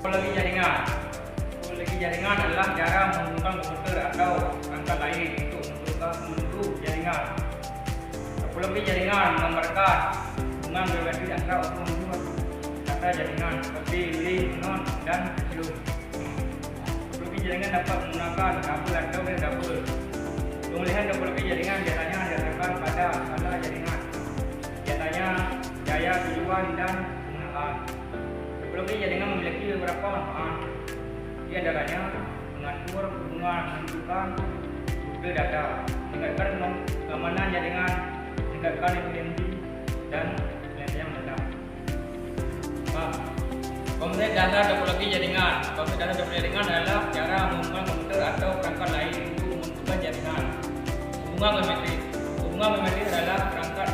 Topologi jaringan. Topologi jaringan adalah cara menghubungkan komputer atau perangkat lain untuk membentuk jaringan. Topologi jaringan menggambarkan hubungan geometris antara unsur data jaringan seperti link, node, dan sebelum. Topologi jaringan dapat menggunakan kabel atau kabel. Pemulihan topologi jaringan biasanya didasarkan pada skala jaringan, biasanya daya tujuan dan penggunaan. Topologi jaringan memiliki beberapa manfaat, di antaranya mengatur hubungan, menentukan rute data, meningkatkan keamanan jaringan, meningkatkan efisiensi, dan lainnya mendatang. Konsep dasar topologi jaringan. Konsep dasar topologi jaringan adalah cara menghubungkan komputer atau perangkat lain untuk membentukkan jaringan. Hubungan geometris. Hubungan geometris adalah perangkat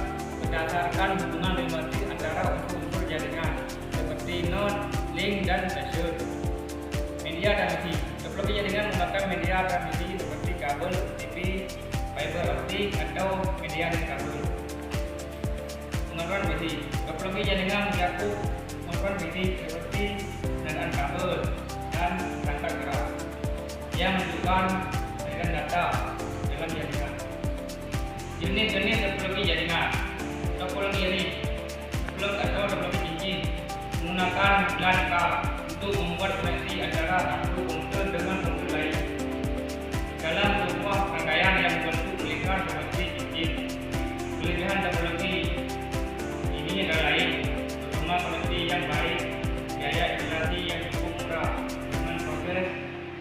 berdasarkan hubungan geometris antara unsur-unsur jaringan seperti node, link, dan session. Media transmisi. Topologi jaringan menggunakan media transmisi seperti kabel, TV, fiber optik, atau media dari kabel. Pengaturan visi. Topologi jaringan mencakup pengaturan visi seperti pengadaan kabel dan perangkat keras yang menunjukkan aliran data dalam jaringan. Jenis-jenis topologi jaringan. Topologi ring, topologi cincin menggunakan LAN card untuk membuat koneksi antara satu komputer dengan komputer lain dalam sebuah rangkaian yang berbentuk lingkar seperti cincin. Kelebihan topologi ini adalah lain, terutama koneksi yang baik, biaya instalasi yang cukup murah, dengan proses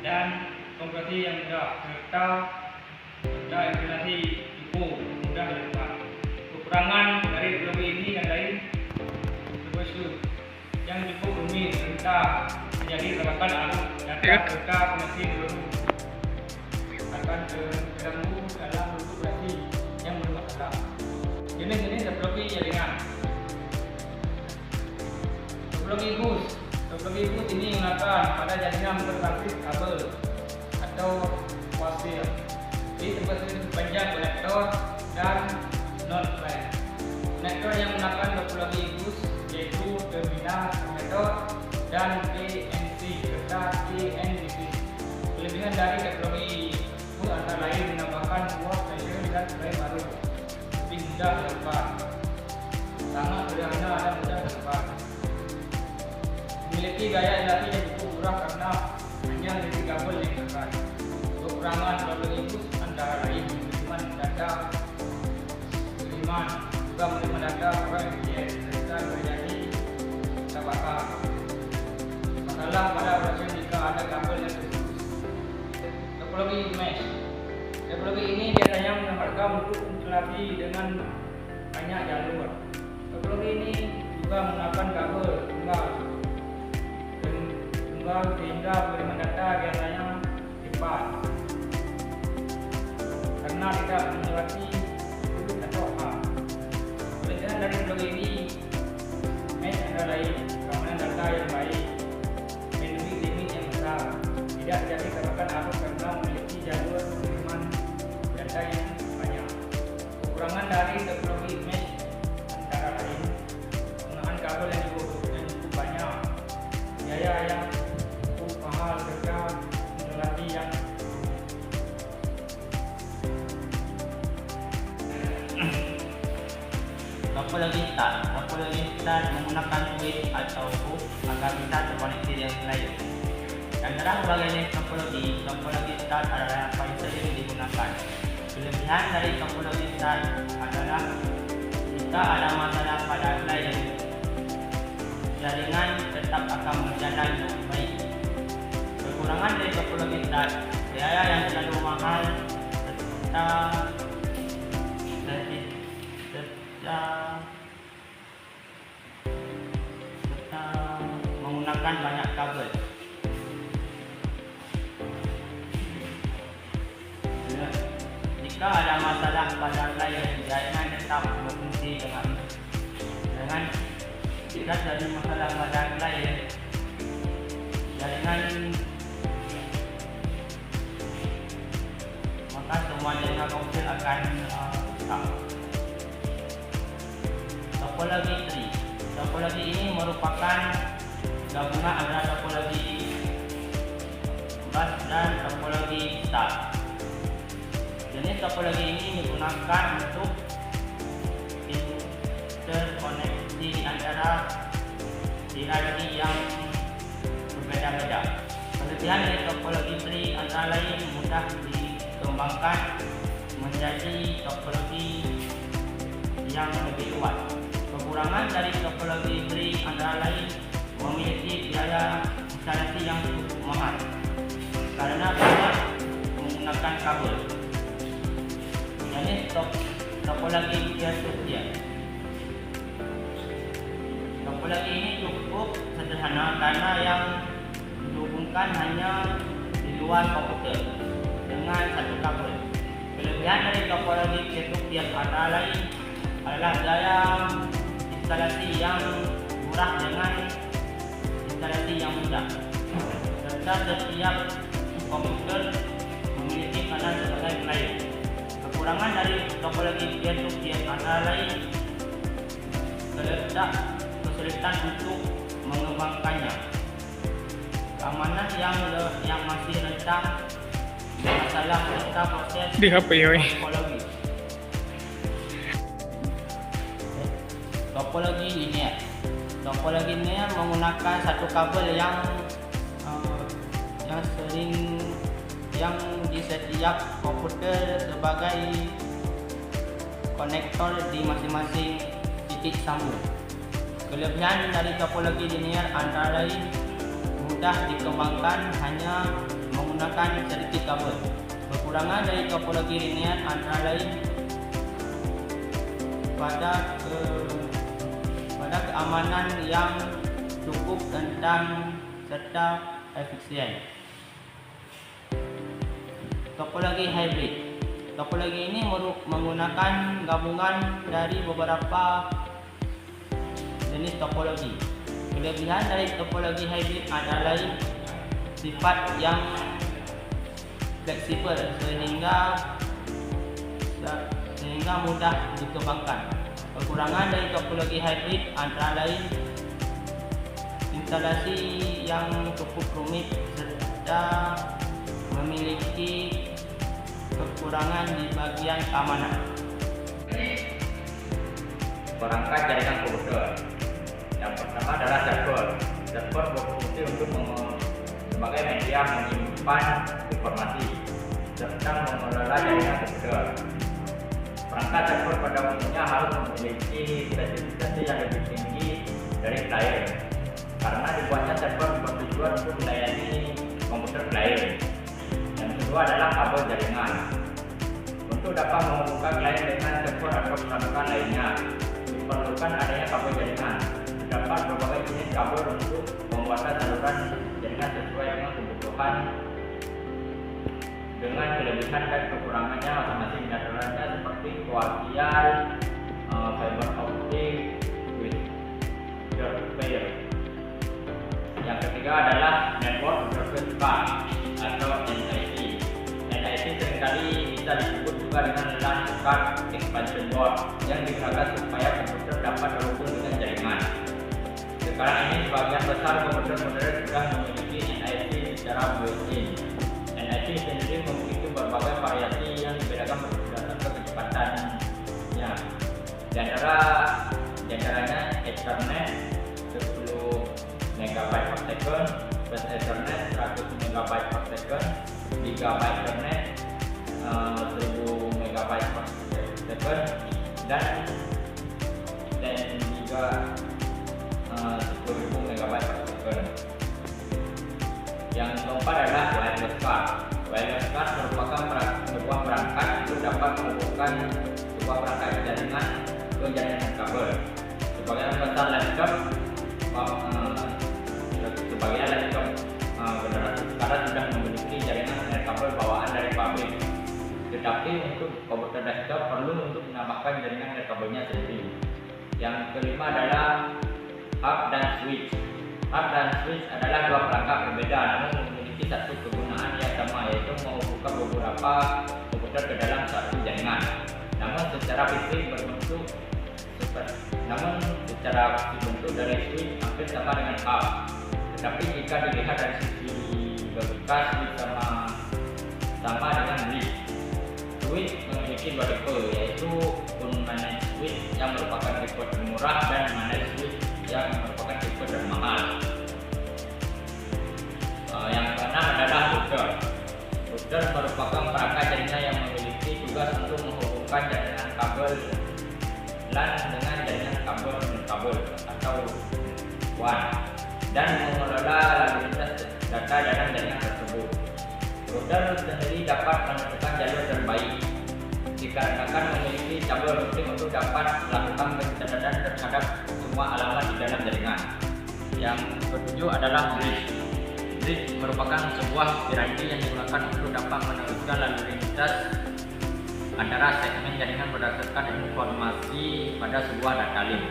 dan kompresi yang mudah, serta instalasi cukup mudah dilakukan. Kekurangan dari topologi ini dan lain seperti yang cukup rumit, serta menjadi terdapat arus data serta koneksi baru akan terganggu dalam operasi yang bermasalah. Jenis-jenis topologi jaringan. Topologi bus. Topologi bus ini menggunakan pada jaringan berbasis kabel atau wasir di sepanjang konektor dan node lain. Konektor yang menggunakan topologi bus yaitu terminal konektor dan PNC serta TNCC. Kelebihan dari teknologi bus antara lain menambahkan buah stasiun dan lain baru, lebih mudah dilakukan, sangat sederhana dan mudah dilakukan. Memiliki gaya instalasi yang cukup murah karena hanya dari kabel yang terkait. Kekurangan teknologi bus antara lain pengiriman data, juga menerima data kurang efisien serta terjadi kebakaran. Masalah pada operasi jika ada kabel yang terputus. Topologi mesh. Topologi ini biasanya menempatkan untuk instalasi dengan banyak jalur. Topologi ini juga menggunakan kabel tunggal sehingga pengiriman data biasanya cepat karena tidak melewati atau apa. Kelebihan dari topologi ini mesh antara lain keamanan data yang baik, limit yang besar, tidak jadi kebakaran arus karena memiliki jalur pengiriman data yang banyak. Kekurangan dari topologi mesh antara lain penggunaan kabel yang cukup banyak, biaya yang cukup mahal, serta instalasi yang Topologi start menggunakan switch atau hook agar bisa terkoneksi dengan lain. Antara berbagai jenis topologi start adalah yang paling sering digunakan. Kelebihan dari topologi start adalah jika ada masalah pada lain, jaringan tetap akan berjalan dengan baik. Kekurangan dari topologi start, biaya yang terlalu mahal serta menggunakan banyak kabel. Jika ada masalah pada lain, jaringan tetap berfungsi dengan jika ada masalah pada lain, jaringan maka semua jaringan komputer akan stop. Topologi tree. Topologi ini merupakan gabungan antara topologi bus dan topologi start. Jenis topologi ini digunakan untuk interkoneksi antara hierarki yang berbeda-beda. Kelebihan dari topologi tree antara lain mudah dikembangkan menjadi topologi yang lebih luas. Kekurangan dari topologi tree antara lain memiliki biaya instalasi yang cukup mahal karena banyak menggunakan kabel. Jenis topologi peer-to-peer. Topologi ini cukup sederhana karena yang dihubungkan hanya di luar komputer dengan satu kabel. Kelebihan dari topologi peer-to-peer antara lain adalah biaya instalasi yang murah dengan instalasi yang mudah, serta setiap komputer memiliki kanal sebagai klien. Kekurangan dari topologi peer-to-peer antara lain terletak kesulitan untuk mengembangkannya, keamanan yang masih rentan, masalah serta proses Di HP ya, topologi. Topologi linear. Topologi linear menggunakan satu kabel yang di setiap komputer sebagai konektor di masing-masing titik sambung. Kelebihan dari topologi linear antara lain mudah dikembangkan hanya menggunakan sedikit kabel. Kekurangan dari topologi linear antara lain pada keamanan yang cukup rentan serta efisien. Topologi hybrid. Topologi ini menggunakan gabungan dari beberapa jenis topologi. Kelebihan dari topologi hybrid antara lain sifat yang fleksibel sehingga mudah dikembangkan. Kekurangan dari topologi hybrid antara lain instalasi yang cukup rumit serta memiliki kekurangan di bagian keamanan. Perangkat jaringan komputer. Yang pertama adalah server. Server berfungsi untuk sebagai media menyimpan informasi serta mengelola jaringan komputer. Perangkat server pada umumnya harus memiliki spesifikasi yang lebih tinggi dari klien karena dibuatnya server bertujuan untuk melayani komputer klien. Yang kedua adalah kabel jaringan. Untuk dapat menghubungkan klien dengan server atau perangkat lainnya, diperlukan adanya kabel jaringan. Terdapat berbagai jenis kabel untuk pembuatan saluran jaringan sesuai dengan kebutuhan dengan kelebihan dan kekurangannya masing-masing. Diantaranya seperti koaxial, fiber optic, with pair. Yang ketiga adalah network interface card atau NIC. NIC seringkali bisa disebut juga dengan LAN card expansion board yang digunakan supaya komputer dapat terhubung dengan jaringan. Sekarang ini sebagian besar komputer modern sudah memiliki NIC secara built-in. NIC sendiri memiliki berbagai variasi yang dibedakan berdasarkan kecepatannya. Di antaranya Ethernet 10 MB per second, Bus Ethernet 100 MB per second, Gigabit Ethernet 1000 MB per second, dan juga 10.000 MB per second. Yang keempat adalah wireless card. Wireless card merupakan sebuah perangkat untuk dapat menghubungkan sebuah perangkat jaringan ke jaringan kabel. Sebagian besar laptop generasi sekarang sudah memiliki jaringan kabel bawaan dari pabrik. Tetapi untuk komputer desktop perlu untuk menambahkan jaringan kabelnya sendiri. Yang kelima adalah hub dan switch. Hub dan switch adalah dua perangkat berbeda namun memiliki satu kegunaan yang sama, yaitu menghubungkan beberapa komputer ke dalam satu jaringan. Namun secara fisik berbentuk dari switch hampir sama dengan hub. Tapi jika dilihat dari sisi logika sama dengan beli. Switch memiliki dua tipe, yaitu unmanaged switch yang merupakan tipe termurah dan managed switch yang merupakan tipe termahal. Yang keenam adalah router. Router merupakan perangkat jaringan yang memiliki tugas untuk menghubungkan jaringan kabel LAN dengan jaringan kabel atau WAN dan mengelola lalu lintas data dalam jaringan tersebut. Router sendiri dapat menentukan jalur terbaik dikarenakan memiliki cabel routing untuk dapat melakukan pencatatan terhadap semua alamat di dalam jaringan. Yang ketujuh adalah bridge. Bridge merupakan sebuah piranti yang digunakan untuk dapat meneruskan lalu lintas antara segmen jaringan berdasarkan informasi pada sebuah data link.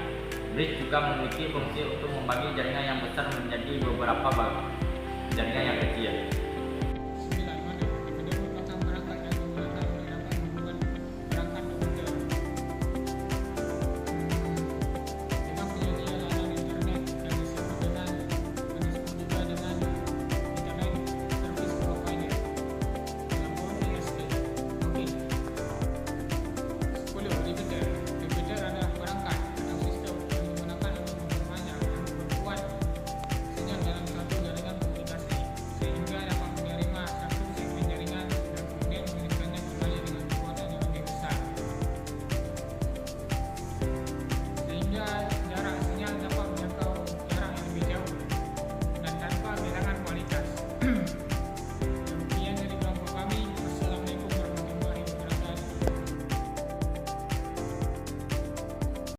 Bridge juga memiliki fungsi untuk membagi jaringan yang besar menjadi beberapa jaringan yang kecil.